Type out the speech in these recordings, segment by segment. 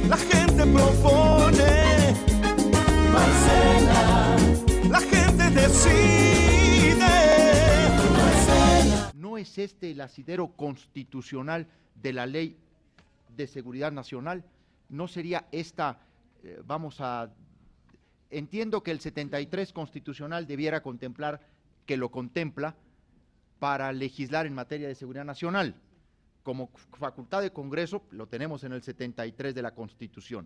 La gente propone, Marcela. La gente decide, Marcela. ¿No es este el asidero constitucional de la Ley de Seguridad Nacional? ¿No sería esta, entiendo que el 73 constitucional debiera contemplar, que lo contempla, para legislar en materia de seguridad nacional? Como facultad de Congreso lo tenemos en el 73 de la Constitución,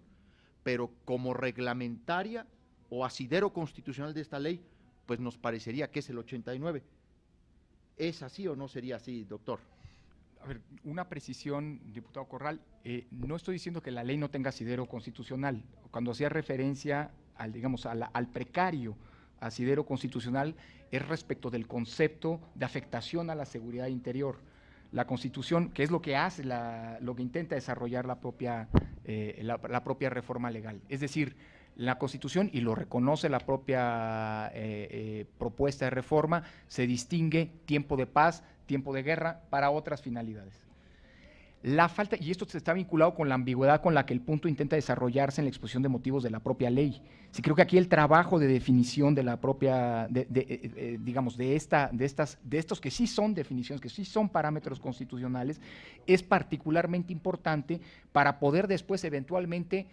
pero como reglamentaria o asidero constitucional de esta ley, pues nos parecería que es el 89. ¿Es así o no sería así, doctor? A ver, una precisión, diputado Corral, no estoy diciendo que la ley no tenga asidero constitucional. Cuando hacía referencia al, digamos, al precario asidero constitucional, es respecto del concepto de afectación a la seguridad interior. La Constitución, que es lo que hace, lo que intenta desarrollar la propia reforma legal. Es decir, la Constitución, y lo reconoce la propia propuesta de reforma, se distingue tiempo de paz, tiempo de guerra para otras finalidades. La falta, y esto está vinculado con la ambigüedad con la que el punto intenta desarrollarse en la exposición de motivos de la propia ley. Sí, creo que aquí el trabajo de definición de la propia, digamos, de estos que sí son definiciones, que sí son parámetros constitucionales, es particularmente importante para poder después eventualmente,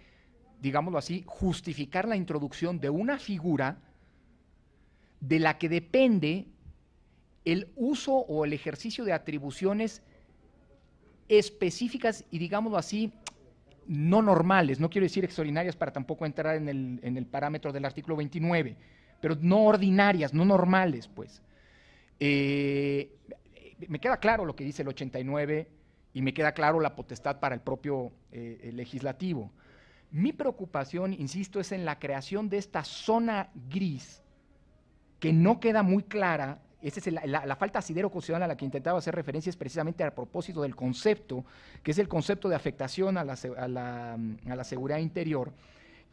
digámoslo así, justificar la introducción de una figura de la que depende el uso o el ejercicio de atribuciones específicas y, digámoslo así, no normales, no quiero decir extraordinarias para tampoco entrar en el parámetro del artículo 29, pero no ordinarias, no normales, pues. Me queda claro lo que dice el 89 y me queda claro la potestad para el propio legislativo. Mi preocupación, insisto, es en la creación de esta zona gris que no queda muy clara. Esa es la falta de asidero constitucional a la que intentaba hacer referencia, es precisamente a propósito del concepto, que es el concepto de afectación a la seguridad interior,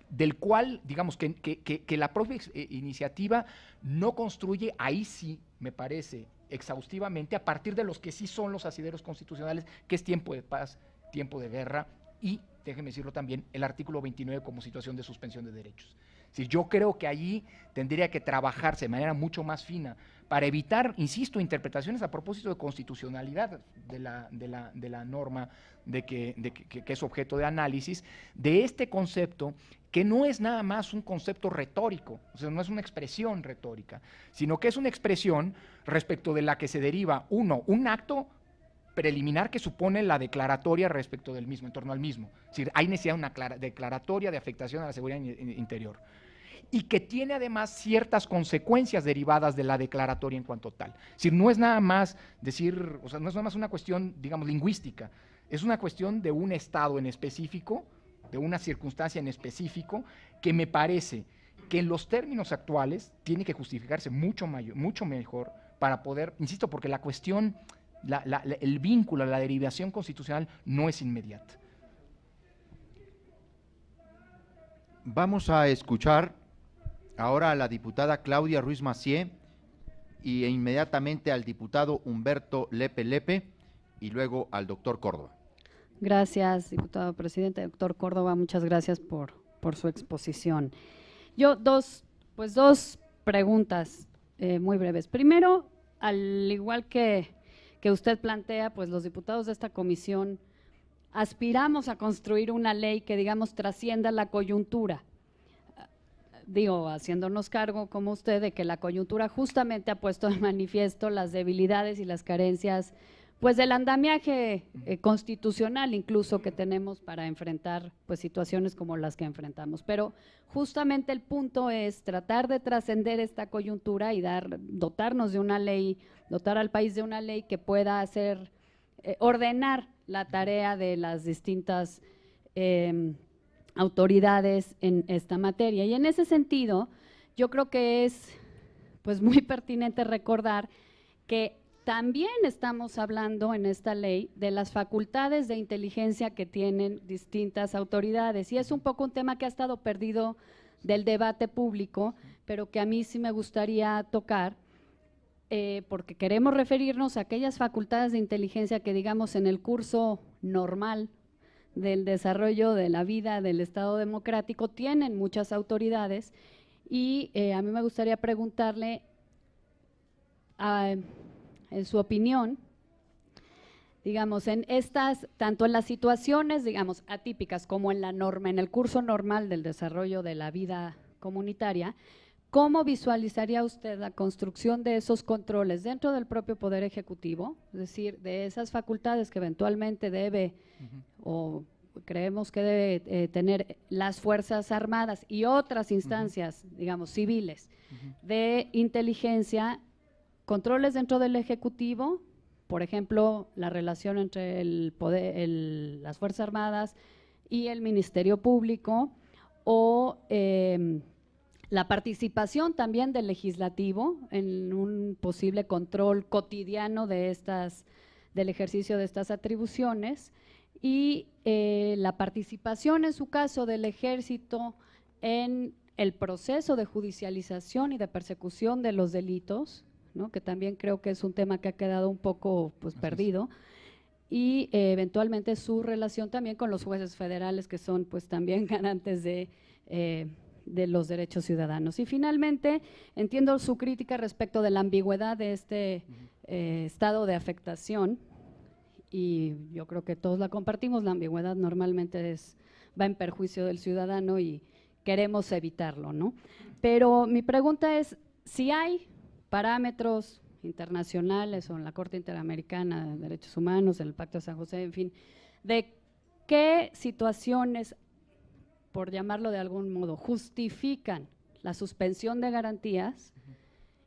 del cual, digamos, que la propia iniciativa no construye, ahí sí, me parece, exhaustivamente, a partir de los que sí son los asideros constitucionales, que es tiempo de paz, tiempo de guerra y, déjenme decirlo también, el artículo 29 como situación de suspensión de derechos. Si yo creo que allí tendría que trabajarse de manera mucho más fina para evitar, insisto, interpretaciones a propósito de constitucionalidad de la norma que es objeto de análisis, de este concepto que no es nada más un concepto retórico, o sea, no es una expresión retórica, sino que es una expresión respecto de la que se deriva, un acto preliminar que supone la declaratoria respecto del mismo, en torno al mismo. Es decir, hay necesidad de una declaratoria de afectación a la seguridad interior y que tiene además ciertas consecuencias derivadas de la declaratoria en cuanto tal. Es decir, no es nada más decir, o sea, no es nada más una cuestión, digamos, lingüística, es una cuestión de un estado en específico, de una circunstancia en específico, que me parece que en los términos actuales tiene que justificarse mucho mejor para poder, insisto, porque la cuestión, el vínculo, la derivación constitucional no es inmediata. Vamos a escuchar ahora a la diputada Claudia Ruiz Massieu y inmediatamente al diputado Humberto Lepe Lepe y luego al doctor Córdoba. Gracias, diputado presidente. Doctor Córdoba, muchas gracias por su exposición. Yo dos preguntas muy breves. Primero, al igual que usted plantea, pues los diputados de esta comisión aspiramos a construir una ley que, digamos, trascienda la coyuntura. Digo, haciéndonos cargo, como usted, de que la coyuntura justamente ha puesto de manifiesto las debilidades y las carencias, pues del andamiaje constitucional incluso que tenemos para enfrentar pues situaciones como las que enfrentamos. Pero justamente el punto es tratar de trascender esta coyuntura y dotarnos de una ley, dotar al país de una ley que pueda hacer, ordenar la tarea de las distintas autoridades en esta materia. Y en ese sentido, yo creo que es pues muy pertinente recordar que también estamos hablando en esta ley de las facultades de inteligencia que tienen distintas autoridades, y es un poco un tema que ha estado perdido del debate público, pero que a mí sí me gustaría tocar, porque queremos referirnos a aquellas facultades de inteligencia que, digamos, en el curso normal del desarrollo de la vida del Estado democrático, tienen muchas autoridades y a mí me gustaría preguntarle, en su opinión, digamos, en estas, tanto en las situaciones, digamos, atípicas como en la norma, en el curso normal del desarrollo de la vida comunitaria, ¿cómo visualizaría usted la construcción de esos controles dentro del propio Poder Ejecutivo? Es decir, de esas facultades que eventualmente debe o creemos que debe tener las Fuerzas Armadas y otras instancias, digamos, civiles, de inteligencia, controles dentro del Ejecutivo, por ejemplo, la relación entre el poder, las Fuerzas Armadas y el Ministerio Público, o la participación también del legislativo en un posible control cotidiano de del ejercicio de estas atribuciones, y la participación, en su caso, del Ejército en el proceso de judicialización y de persecución de los delitos, ¿no? Que también creo que es un tema que ha quedado un poco perdido, y eventualmente su relación también con los jueces federales, que son pues también garantes de los derechos ciudadanos. Y finalmente, entiendo su crítica respecto de la ambigüedad de este estado de afectación, y yo creo que todos la compartimos. La ambigüedad normalmente va en perjuicio del ciudadano y queremos evitarlo, ¿no? Pero mi pregunta es, si hay parámetros internacionales o en la Corte Interamericana de Derechos Humanos, en el Pacto de San José, en fin, de qué situaciones, por llamarlo de algún modo, justifican la suspensión de garantías,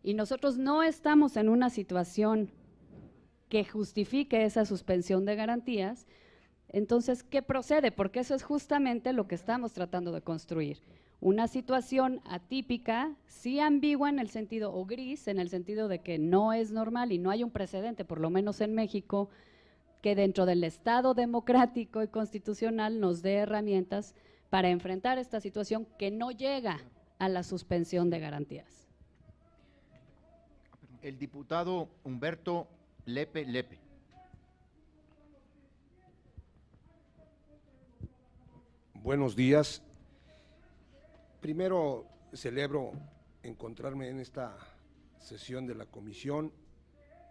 y nosotros no estamos en una situación que justifique esa suspensión de garantías, entonces, ¿qué procede? Porque eso es justamente lo que estamos tratando de construir. Una situación atípica, sí ambigua en el sentido, o gris, en el sentido de que no es normal y no hay un precedente, por lo menos en México, que dentro del Estado democrático y constitucional nos dé herramientas para enfrentar esta situación que no llega a la suspensión de garantías. El diputado Humberto Lepe. Buenos días. Primero, celebro encontrarme en esta sesión de la comisión,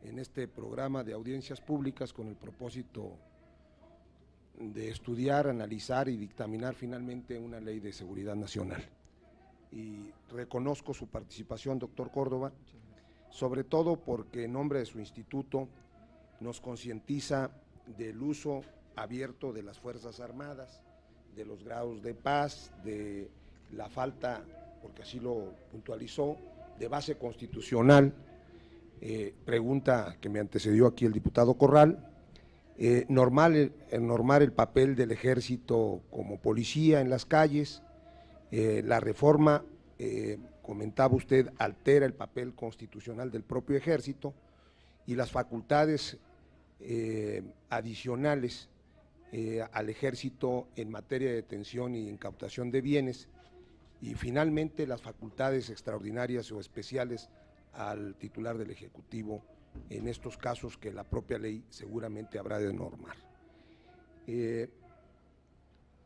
en este programa de audiencias públicas con el propósito de estudiar, analizar y dictaminar finalmente una ley de seguridad nacional. Y reconozco su participación, doctor Córdoba, sobre todo porque en nombre de su instituto nos concientiza del uso abierto de las Fuerzas Armadas, de los grados de paz, de la falta, porque así lo puntualizó, de base constitucional, pregunta que me antecedió aquí el diputado Corral, normar el papel del ejército como policía en las calles. La reforma, comentaba usted, altera el papel constitucional del propio ejército y las facultades adicionales al ejército en materia de detención y incautación de bienes, y finalmente las facultades extraordinarias o especiales al titular del Ejecutivo en estos casos que la propia ley seguramente habrá de normar.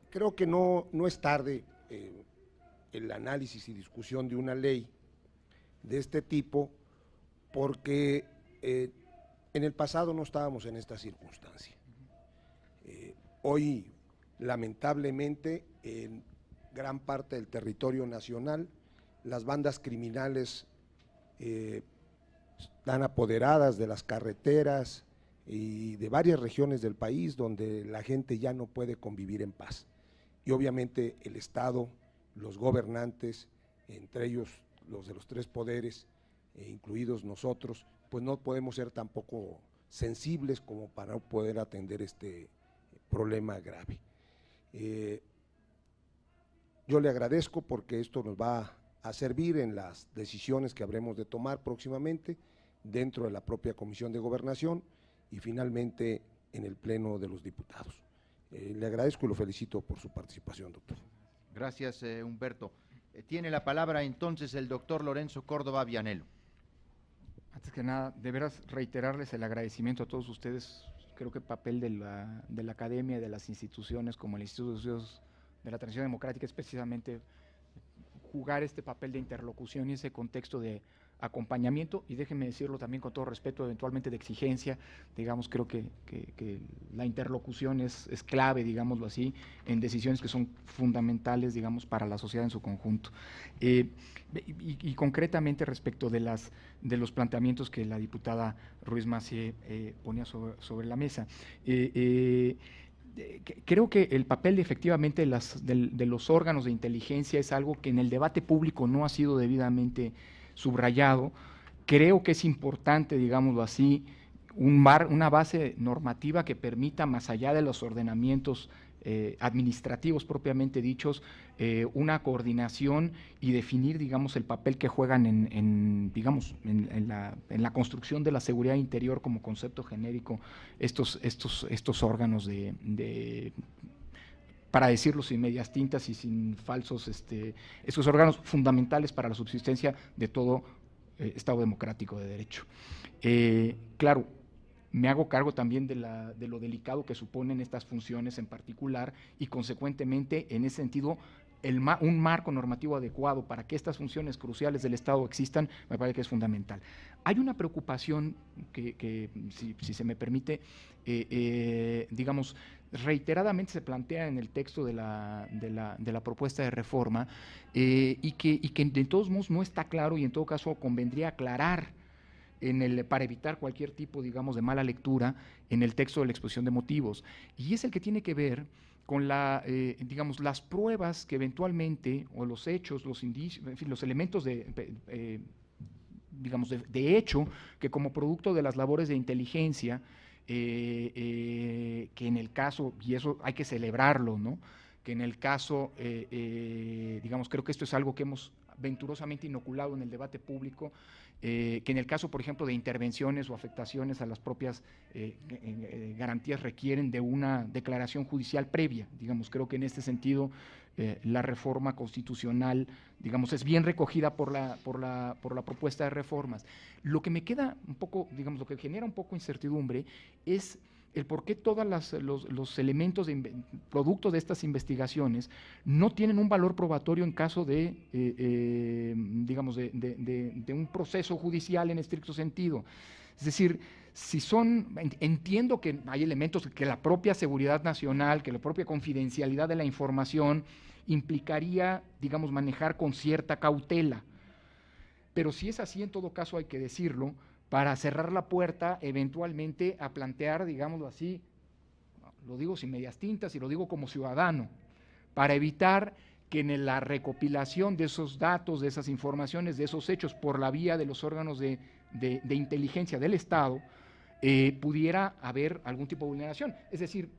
Creo que no es tarde el análisis y discusión de una ley de este tipo, porque en el pasado no estábamos en esta circunstancia. Hoy, lamentablemente, en gran parte del territorio nacional, las bandas criminales están apoderadas de las carreteras y de varias regiones del país donde la gente ya no puede convivir en paz. Y obviamente el Estado, los gobernantes, entre ellos los de los tres poderes, incluidos nosotros, pues no podemos ser tampoco sensibles como para poder atender este problema grave. Yo le agradezco porque esto nos va a servir en las decisiones que habremos de tomar próximamente dentro de la propia Comisión de Gobernación y finalmente en el Pleno de los Diputados. Le agradezco y lo felicito por su participación, doctor. Gracias, Humberto. Tiene la palabra entonces el doctor Lorenzo Córdoba Vianello. Antes que nada, de veras reiterarles el agradecimiento a todos ustedes, creo que el papel de la academia y de las instituciones como el Instituto de Estudios de la Transición Democrática es precisamente jugar este papel de interlocución y ese contexto de acompañamiento, y déjenme decirlo también con todo respeto, eventualmente de exigencia. Digamos, creo que la interlocución es clave, digámoslo así, en decisiones que son fundamentales, digamos, para la sociedad en su conjunto. Y concretamente respecto de los planteamientos que la diputada Ruiz Massieu ponía sobre la mesa, creo que el papel efectivamente de los órganos de inteligencia es algo que en el debate público no ha sido debidamente subrayado. Creo que es importante, digámoslo así, una base normativa que permita, más allá de los ordenamientos administrativos propiamente dichos, una coordinación y definir, digamos, el papel que juegan en la construcción de la seguridad interior como concepto genérico estos órganos para decirlo sin medias tintas y sin falsos, esos órganos fundamentales para la subsistencia de todo Estado democrático de derecho. Claro, me hago cargo también de lo delicado que suponen estas funciones en particular y consecuentemente, en ese sentido, un marco normativo adecuado para que estas funciones cruciales del Estado existan, me parece que es fundamental. Hay una preocupación que si se me permite, digamos, reiteradamente se plantea en el texto de la propuesta de reforma y que de todos modos no está claro, y en todo caso convendría aclarar para evitar cualquier tipo, digamos, de mala lectura en el texto de la exposición de motivos, y es el que tiene que ver con digamos, las pruebas que eventualmente, o los hechos, los indicios, en fin, los elementos digamos, de hecho, que como producto de las labores de inteligencia, que en el caso, y eso hay que celebrarlo, ¿no?, que en el caso, digamos, creo que esto es algo que hemos venturosamente inoculado en el debate público, que en el caso, por ejemplo, de intervenciones o afectaciones a las propias garantías requieren de una declaración judicial previa. Digamos, creo que en este sentido la reforma constitucional, digamos, es bien recogida por la propuesta de reformas. Lo que me queda un poco, digamos, lo que genera un poco incertidumbre es el por qué todos los elementos producto de estas investigaciones no tienen un valor probatorio en caso de, digamos, de un proceso judicial en estricto sentido. Es decir, entiendo que hay elementos que la propia seguridad nacional, que la propia confidencialidad de la información implicaría, digamos, manejar con cierta cautela. Pero si es así, en todo caso hay que decirlo, para cerrar la puerta eventualmente a plantear, digámoslo así, lo digo sin medias tintas y lo digo como ciudadano, para evitar que en la recopilación de esos datos, de esas informaciones, de esos hechos por la vía de los órganos de inteligencia del Estado, pudiera haber algún tipo de vulneración. Es decir,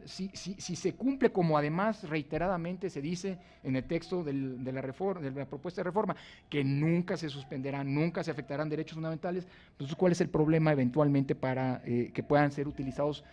si se cumple, como además reiteradamente se dice en el texto de la propuesta de reforma, que nunca se suspenderán, nunca se afectarán derechos fundamentales, pues ¿cuál es el problema eventualmente para que puedan ser utilizados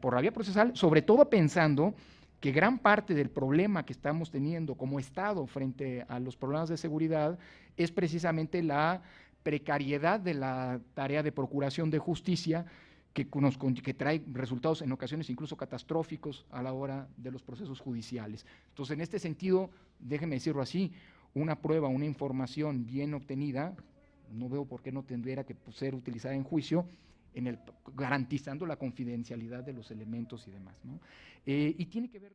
por la vía procesal? Sobre todo pensando que gran parte del problema que estamos teniendo como Estado frente a los problemas de seguridad es precisamente la precariedad de la tarea de procuración de justicia, que trae resultados en ocasiones incluso catastróficos a la hora de los procesos judiciales. Entonces, en este sentido, déjeme decirlo así, una prueba, una información bien obtenida, no veo por qué no tendría que ser utilizada en juicio, garantizando la confidencialidad de los elementos y demás, ¿no? Y tiene que ver...